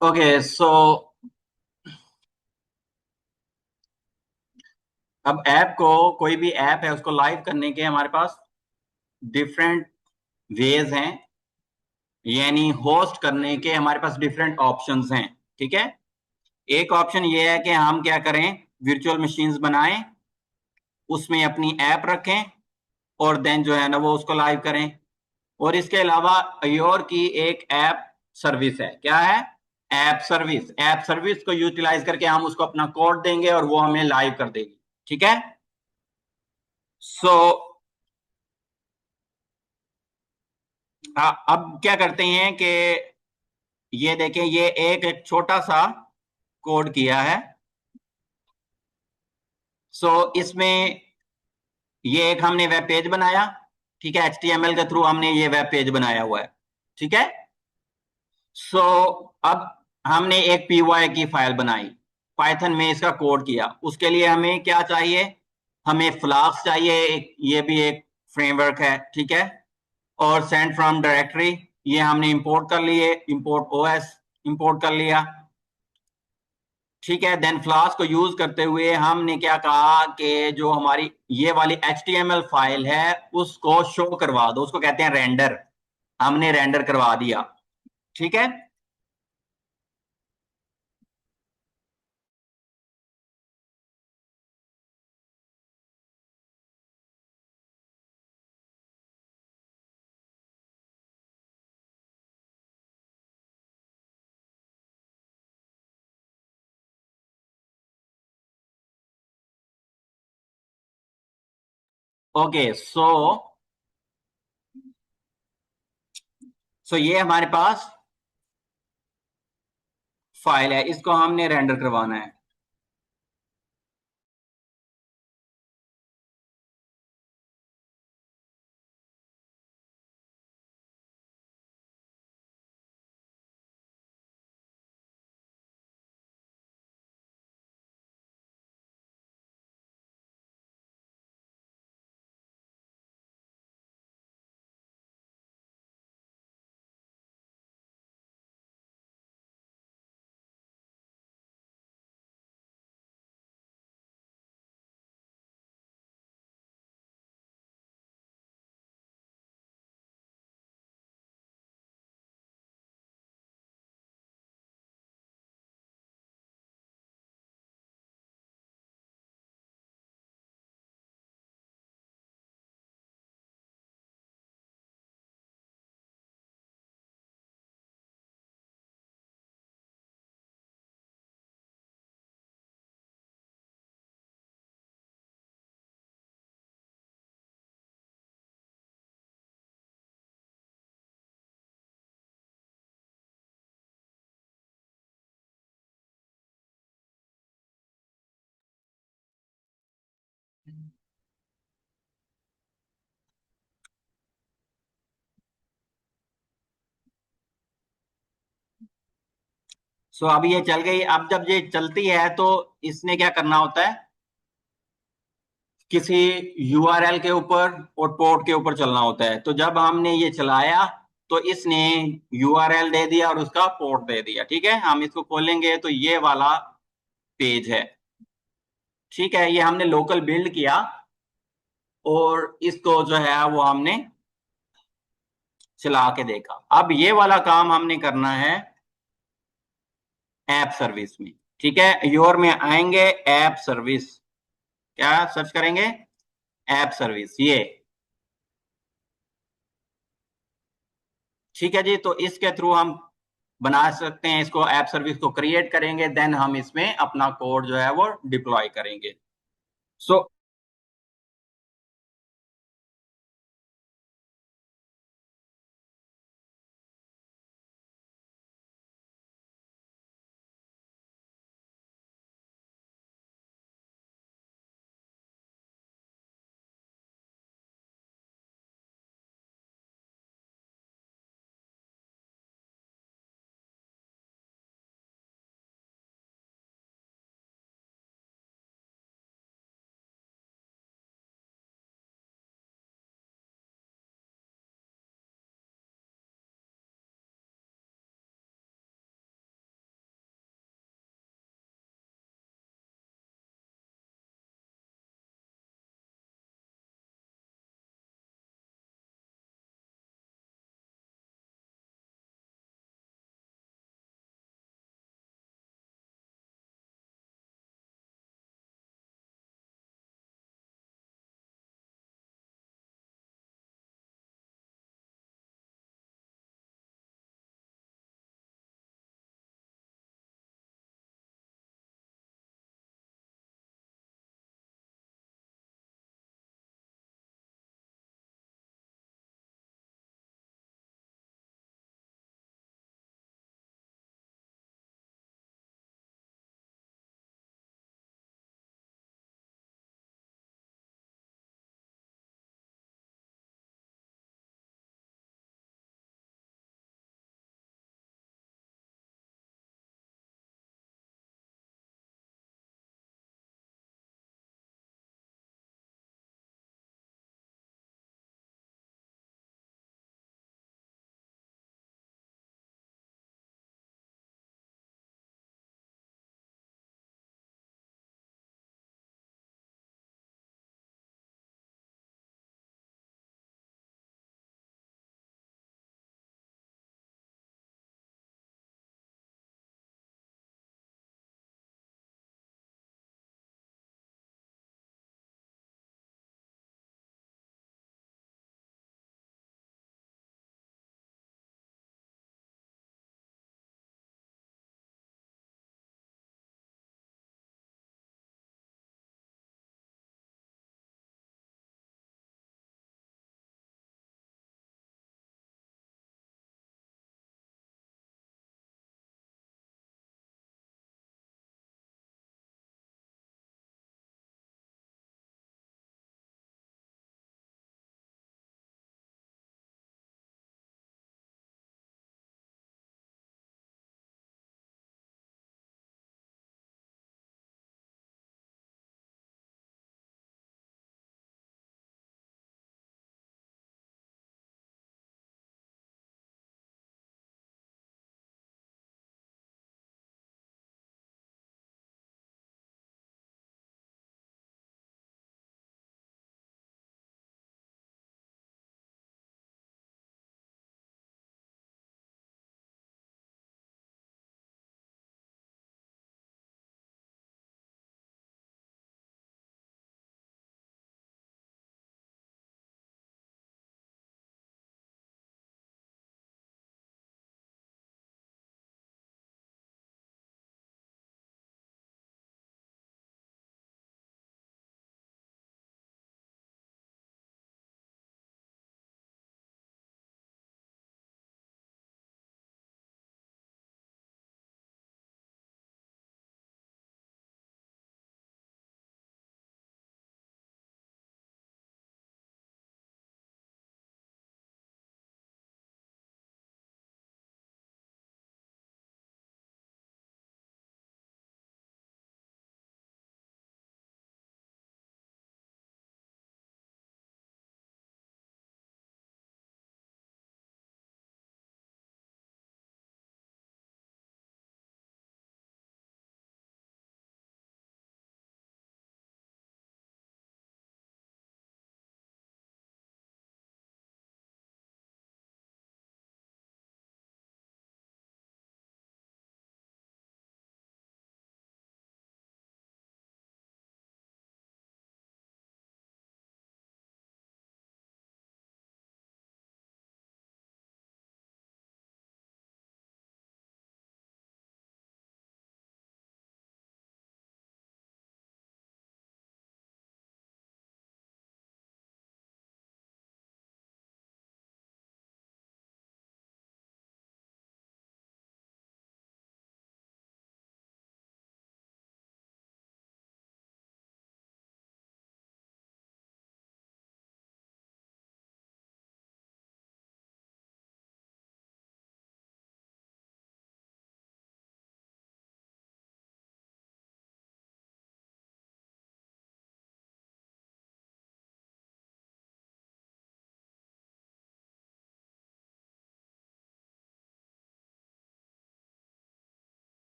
Okay so अब app को, कोई भी ऐप है उसको लाइव करने के हमारे पास डिफरेंट वेज हैं, यानी होस्ट करने के हमारे पास डिफरेंट ऑप्शंस हैं। ठीक है, एक ऑप्शन ये है कि हम क्या करें, वर्चुअल मशीन्स बनाएं, उसमें अपनी ऐप रखें और देन जो है ना वो उसको लाइव करें। और इसके अलावा अयोर की एक ऐप सर्विस है। क्या है? App service. ऐप सर्विस को यूटिलाइज करके हम उसको अपना कोड देंगे और वो हमें लाइव कर देगी। ठीक है। सो अब क्या करते हैं कि ये देखें, ये एक छोटा सा कोड किया है। इसमें ये एक हमने वेब पेज बनाया। ठीक है, HTML के थ्रू हमने ये वेब पेज बनाया हुआ है। ठीक है। सो अब हमने एक py की फाइल बनाई, पाइथन में इसका कोड किया। उसके लिए हमें क्या चाहिए? हमें फ्लास्क चाहिए, ये भी एक फ्रेमवर्क है। ठीक है। और सेंड फ्रॉम डायरेक्टरी, ये हमने इंपोर्ट कर लिए, इंपोर्ट ओएस इंपोर्ट कर लिया। ठीक है। देन फ्लास्क को यूज करते हुए हमने क्या कहा कि जो हमारी ये वाली HTML फाइल है उसको शो करवा दो, उसको कहते हैं रेंडर। हमने रेंडर करवा दिया। ठीक है। ओके सो ये हमारे पास फाइल है, इसको हमने रेंडर करवाना है। अब ये चल गई। अब जब ये चलती है तो इसने क्या करना होता है, किसी URL के ऊपर और पोर्ट के ऊपर चलना होता है। तो जब हमने ये चलाया तो इसने URL दे दिया और उसका पोर्ट दे दिया। ठीक है, हम इसको खोलेंगे तो ये वाला पेज है। ठीक है, ये हमने लोकल बिल्ड किया और इसको जो है वो हमने चला के देखा। अब ये वाला काम हमने करना है ऐप सर्विस में। ठीक है, योर में आएंगे, ऐप सर्विस, क्या सर्च करेंगे? ऐप सर्विस, ये। ठीक है जी, तो इसके थ्रू हम बना सकते हैं इसको, ऐप सर्विस को क्रिएट करेंगे, देन हम इसमें अपना कोड जो है वो डिप्लॉय करेंगे। सो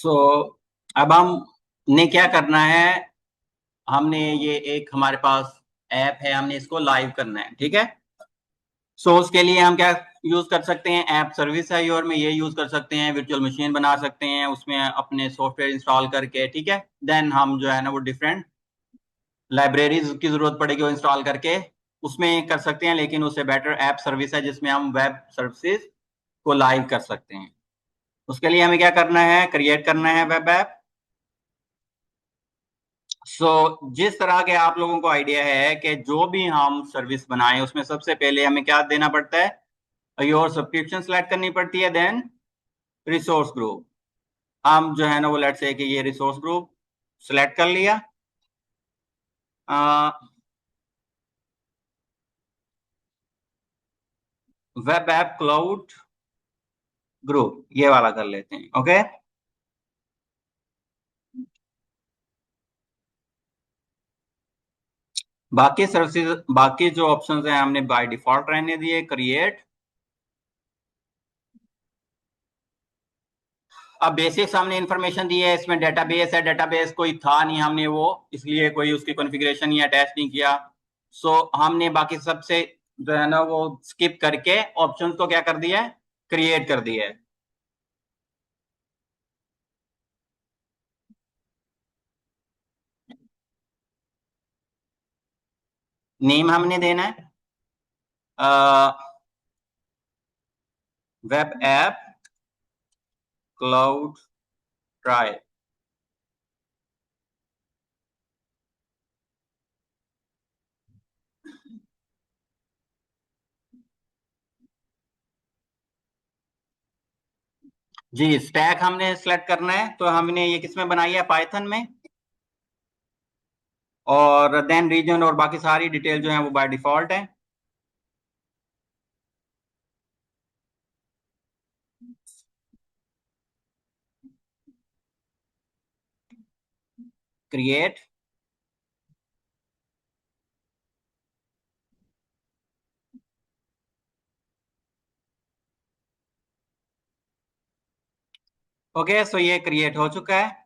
सो अब हम ने क्या करना है, हमने ये एक हमारे पास ऐप है, हमने इसको लाइव करना है, ठीक है। सो उसके लिए हम क्या यूज कर सकते हैं, ऐप सर्विस है और में ये यूज कर सकते हैं, वर्चुअल मशीन बना सकते हैं उसमें अपने सॉफ्टवेयर इंस्टॉल करके, ठीक है। देन हम जो है ना वो डिफरेंट लाइब्रेरीज की जरूरत पड़ेगी वो इंस्टॉल करके उसमें कर सकते हैं, लेकिन उससे बेटर ऐप सर्विस है जिसमें हम वेब सर्विसेज को लाइव कर सकते हैं। उसके लिए हमें क्या करना है, क्रिएट करना है वेब ऐप। जिस तरह के आप लोगों को आइडिया है कि जो भी हम सर्विस बनाएं उसमें सबसे पहले हमें क्या देना पड़ता है, योर सब्सक्रिप्शन सेलेक्ट करनी पड़ती है, देन रिसोर्स ग्रुप। हम जो है ना वो लेट्स से कि ये रिसोर्स ग्रुप सेलेक्ट कर लिया। वेब ऐप क्लाउड ग्रुप ये वाला कर लेते हैं, ओके। बाकी सर्विसेज, बाकी जो ऑप्शंस हैं हमने बाय डिफॉल्ट रहने दिए, क्रिएट। अब बेसिक्स हमने इंफॉर्मेशन दी है, इसमें डेटाबेस है, डेटाबेस कोई था नहीं, हमने वो इसलिए कोई उसकी कॉन्फ़िगरेशन ही अटैच नहीं किया। हमने बाकी सबसे जो है ना वो स्किप करके ऑप्शन को क्या कर दिया है, क्रिएट कर दिया है। नेम हमने देना है वेब ऐप क्लाउड ट्रायल। जी, स्टैक हमने सेलेक्ट करना है, तो हमने ये किस में बनाई है, पाइथन में। और देन रीजन और बाकी सारी डिटेल जो है वो बाय डिफॉल्ट है। क्रिएट। ओके, सो ये क्रिएट हो चुका है।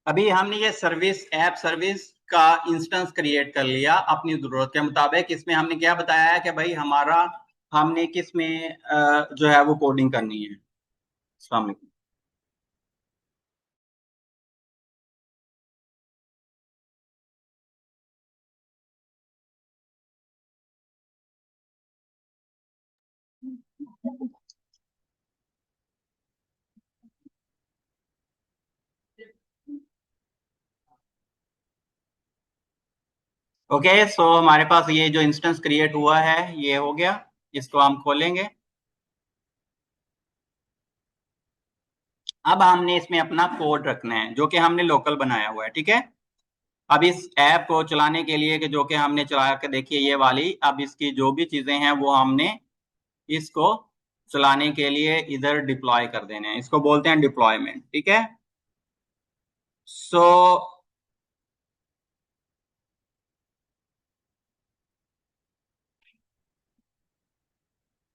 अभी हमने ये सर्विस ऐप सर्विस का इंस्टेंस क्रिएट कर लिया अपनी जरूरत के मुताबिक। इसमें हमने क्या बताया है कि भाई हमारा हमने किस में जो है वो कोडिंग करनी है। अस्सलाम वालेकुम। ओके, सो हमारे पास ये जो इंस्टेंस क्रिएट हुआ है ये हो गया। इसको हम खोलेंगे। अब हमने इसमें अपना कोड रखना है जो कि हमने लोकल बनाया हुआ है, ठीक है। अब इस ऐप को चलाने के लिए कि जो कि हमने चला के देखिए ये वाली, अब इसकी जो भी चीजें हैं वो हमने इसको चलाने के लिए इधर डिप्लॉय कर देने हैं। इसको बोलते हैं डिप्लॉयमेंट, ठीक है। सो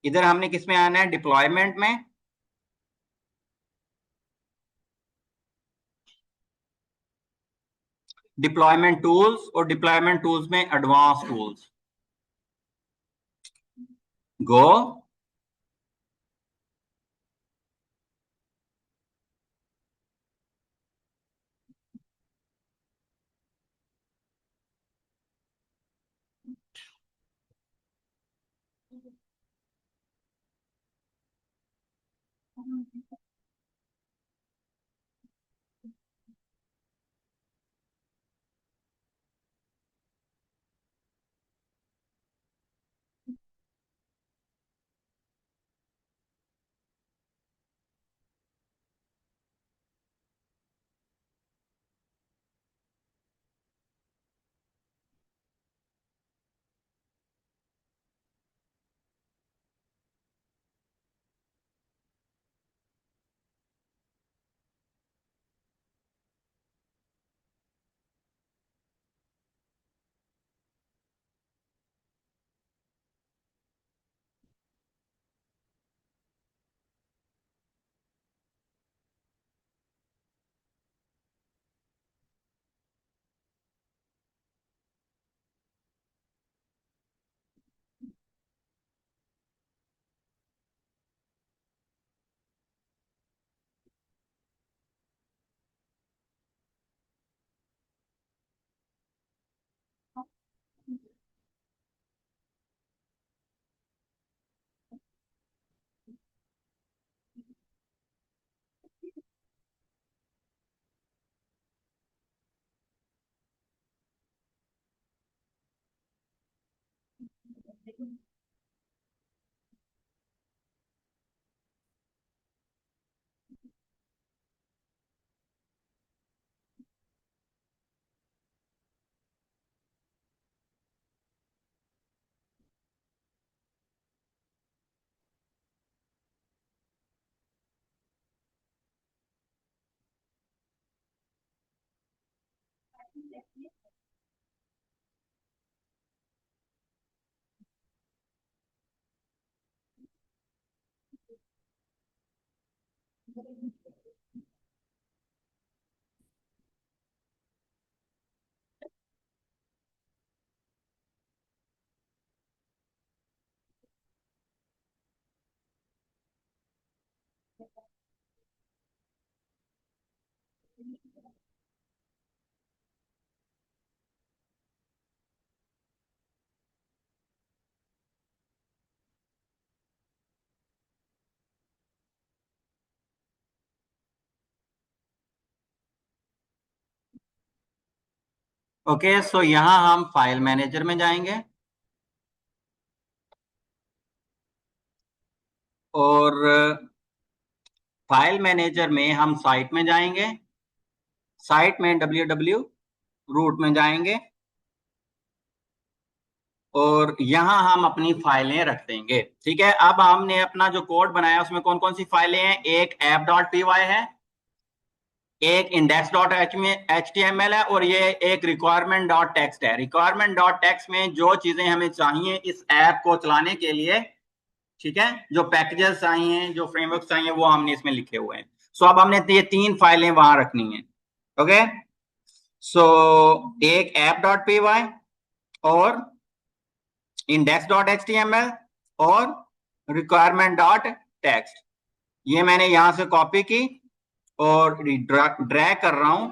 इधर हमने किस में आना है, डिप्लॉयमेंट में। डिप्लॉयमेंट टूल्स, और डिप्लॉयमेंट टूल्स में एडवांस टूल्स। गो। ओके, सो यहाँ हम फाइल मैनेजर में जाएंगे और फाइल मैनेजर में हम साइट में जाएंगे। साइट में www रूट में जाएंगे और यहाँ हम अपनी फाइलें रख देंगे। ठीक है, अब हमने अपना जो कोड बनाया उसमें कौन कौन सी फाइलें हैं? एक app.py है, एक index.html है और ये एक requirement.txt है। requirement.txt में जो चीजें हमें चाहिए इस ऐप को चलाने के लिए, ठीक है, जो पैकेजेस चाहिए, जो फ्रेमवर्क चाहिए, वो हमने इसमें लिखे हुए हैं। सो अब हमने ये तीन फाइलें वहां रखनी है। ओके, सो एक app.py और index.html और requirement.txt, ये मैंने यहां से कॉपी की और ड्रैग कर रहा हूं।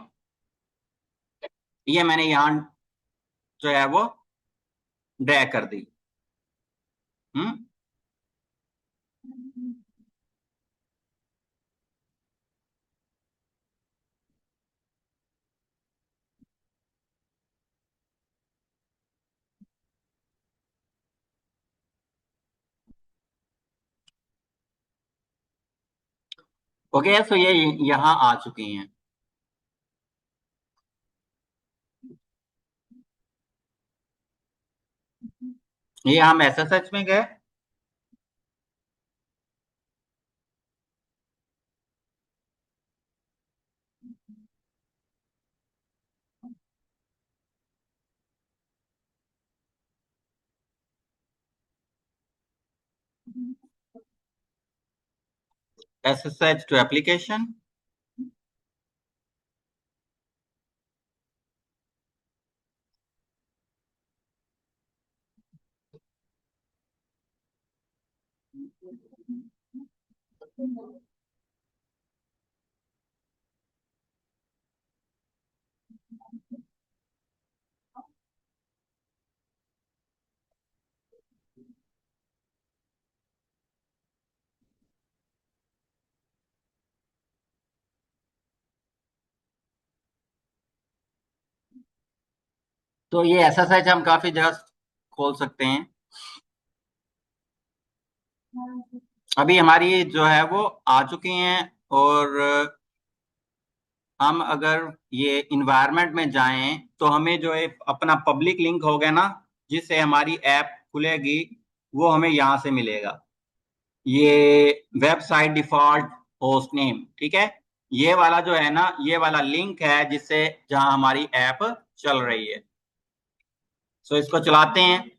ये मैंने यहां जो है वो ड्रैग कर दी। हम्म, ओके, सो ये यहाँ आ चुकी हैं। ये हम एसएसएच में गए। SSH to application. तो ये एसएसएच हम काफी जगह खोल सकते हैं। अभी हमारी जो है वो आ चुकी हैं और हम अगर ये इन्वायरमेंट में जाएं तो हमें जो है अपना पब्लिक लिंक होगा ना, जिससे हमारी ऐप खुलेगी, वो हमें यहाँ से मिलेगा। ये वेबसाइट डिफॉल्ट होस्ट नेम, ठीक है, ये वाला जो है ना, ये वाला लिंक है जिससे जहां हमारी ऐप चल रही है। सो इसको चलाते हैं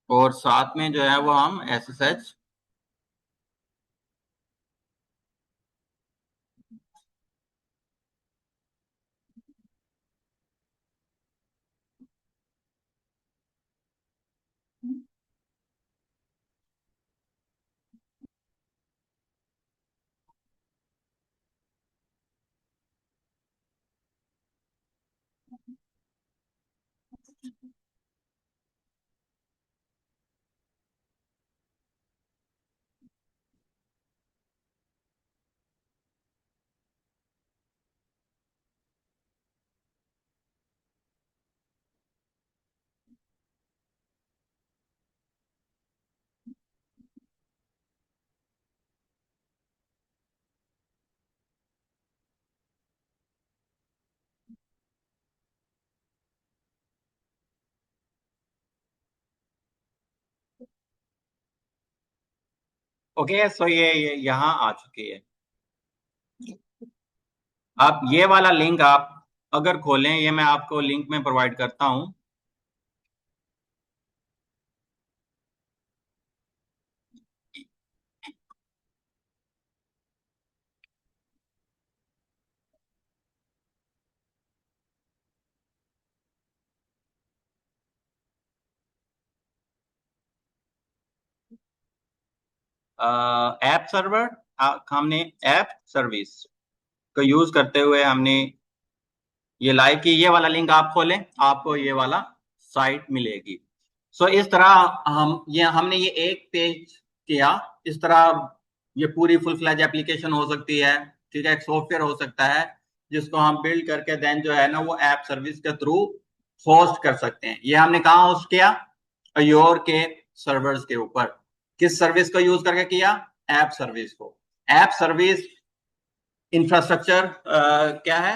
और साथ में जो है वो हम एसएसएच। ओके, सो ये यहाँ आ चुकी है। आप ये वाला लिंक आप अगर खोलें, ये मैं आपको लिंक में प्रोवाइड करता हूँ। ऐप सर्वर, हमने ऐप सर्विस को यूज करते हुए हमने ये लाइव की। ये वाला लिंक आप खोलें, आपको ये वाला साइट मिलेगी। सो इस तरह हमने ये एक पेज किया। इस तरह ये पूरी फुल फ्लैज एप्लीकेशन हो सकती है, ठीक है, एक सॉफ्टवेयर हो सकता है जिसको हम बिल्ड करके देन जो है ना वो ऐप सर्विस के थ्रू होस्ट कर सकते हैं। ये हमने कहाँ होस्ट किया? अयोर के सर्वर्स के ऊपर। किस सर्विस को यूज करके किया? ऐप सर्विस को। ऐप सर्विस इंफ्रास्ट्रक्चर क्या है?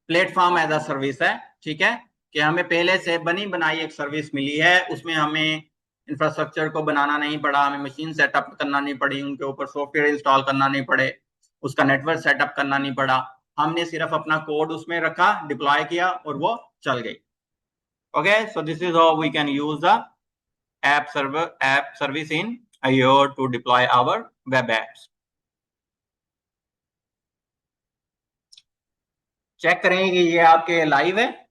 प्लेटफॉर्म एज अ सर्विस है, ठीक है, कि हमें पहले से बनी बनाई एक सर्विस मिली है, उसमें हमें इंफ्रास्ट्रक्चर को बनाना नहीं पड़ा, हमें मशीन सेटअप करना नहीं पड़ी, उनके ऊपर सॉफ्टवेयर इंस्टॉल करना नहीं पड़े, उसका नेटवर्क सेटअप करना नहीं पड़ा। हमने सिर्फ अपना कोड उसमें रखा, डिप्लॉय किया और वो चल गई। Okay, so this is how we can use the app service in Azure to deploy our web apps. Check करेंगे कि ये आपके लाइव है।